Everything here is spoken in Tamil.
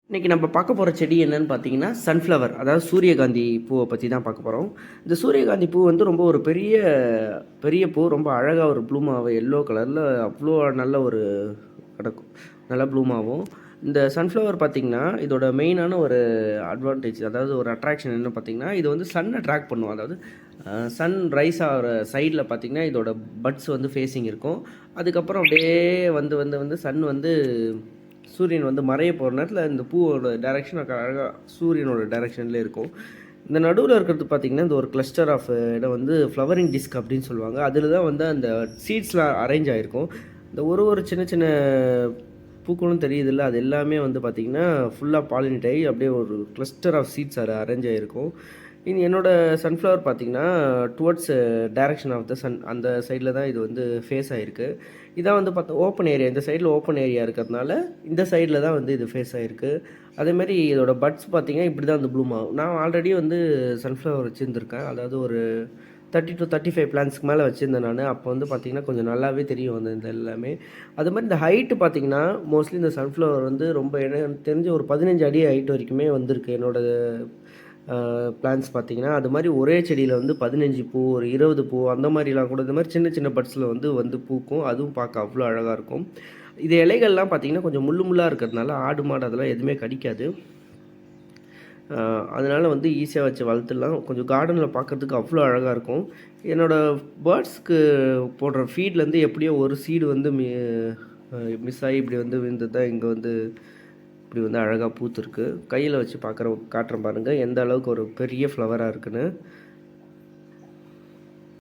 இன்றைக்கி நம்ம பார்க்க போகிற செடி என்னன்னு பார்த்தீங்கன்னா சன்ஃப்ளவர், அதாவது சூரியகாந்தி பூவை பற்றி தான் பார்க்க போகிறோம். இந்த சூரியகாந்தி பூ வந்து ரொம்ப ஒரு பெரிய பெரிய பூ, ரொம்ப அழகாக ஒரு ப்ளூம் ஆகும். எல்லோ கலரில் அவ்வளோ நல்ல ஒரு கிடக்கும், நல்லா ப்ளூம் ஆகும். இந்த சன்ஃப்ளவர் பார்த்திங்கன்னா இதோட மெயினான ஒரு அட்வான்டேஜ், அதாவது ஒரு அட்ராக்ஷன் என்ன பார்த்திங்கன்னா, இது வந்து சன்னை ட்ராக் பண்ணும். அதாவது சன் ரைஸ் ஆகிற சைடில் பார்த்திங்கன்னா இதோட பட்ஸ் வந்து ஃபேஸிங் இருக்கும். அதுக்கப்புறம் அப்படியே வந்து வந்து வந்து சன் வந்து சூரியன் வந்து மறைய போகிற நேரத்தில் இந்த பூவோட டைரெக்ஷன் அழகாக சூரியனோட டைரெக்ஷன்லேயே இருக்கும். இந்த நடுவில் இருக்கிறது பார்த்திங்கன்னா, இந்த ஒரு கிளஸ்டர் ஆஃப் இடம் வந்து ஃப்ளவரிங் டிஸ்க் அப்படின்னு சொல்லுவாங்க. அதில் தான் வந்து அந்த சீட்ஸ்லாம் அரேஞ்ச் ஆகிருக்கும். இந்த ஒரு ஒரு சின்ன சின்ன பூக்களும் தெரியுதில்ல, அது எல்லாமே வந்து பார்த்திங்கன்னா ஃபுல்லாக பாலினேட் ஆகி அப்படியே ஒரு கிளஸ்டர் ஆஃப் சீட்ஸ் அது அரேஞ்ச் ஆகிருக்கும். என்னோடய சன்ஃப்ளவர் பார்த்திங்கன்னா towards direction of the sun, அந்த சைடில் தான் இது வந்து ஃபேஸ் ஆகிருக்கு. இதான் வந்து பார்த்தா ஓப்பன் ஏரியா, இந்த சைடில் ஓப்பன் ஏரியா இருக்கிறதுனால இந்த சைடில் தான் வந்து இது ஃபேஸ் ஆகிருக்கு. அதேமாதிரி இதோட பட்ஸ் பார்த்திங்கன்னா இப்படி தான் வந்து ப்ளூம் ஆகும். நான் ஆல்ரெடி வந்து சன்ஃப்ளவர் வச்சுருந்துருக்கேன், அதாவது ஒரு 30 to 35 பிளான்ஸ்க்கு மேலே வச்சுருந்தேன் நான். அப்போ வந்து பார்த்திங்கன்னா கொஞ்சம் நல்லாவே தெரியும் வந்து இந்த எல்லாமே. அது மாதிரி இந்த ஹைட்டு பார்த்திங்கன்னா மோஸ்ட்லி இந்த சன்ஃப்ளவர் வந்து ரொம்ப எனக்கு தெரிஞ்ச ஒரு 15 அடி ஹைட் வரைக்குமே வந்திருக்கு என்னோடய பிளான்ஸ் பார்த்திங்கன்னா. அது மாதிரி ஒரே செடியில் வந்து 15 பூ, ஒரு 20 பூ அந்த மாதிரிலாம் கூட இந்த மாதிரி சின்ன சின்ன பட்ஸில் வந்து பூக்கும். அதுவும் பார்க்க அவ்வளோ அழகாக இருக்கும். இது இலைகள்லாம் பார்த்திங்கன்னா கொஞ்சம் முள்ளு முள்ளாக இருக்கிறதுனால ஆடு மாடு அதெல்லாம் எதுவுமே கடிக்காது. அதனால் வந்து ஈஸியாக வச்சு வளர்த்துடலாம். கொஞ்சம் கார்டனில் பார்க்குறதுக்கு அவ்வளோ அழகாக இருக்கும். என்னோடய பேர்ட்ஸ்க்கு போடுற ஃபீட்லேருந்து எப்படியோ ஒரு சீடு வந்து மிஸ் ஆகி இப்படி வந்து விழுந்தது தான் இங்கே வந்து இப்படி வந்து அழகாக பூத்துருக்கு. கையில் வச்சு காட்டுறேன் பாருங்கள் எந்த அளவுக்கு ஒரு பெரிய ஃப்ளவராக இருக்குன்னு.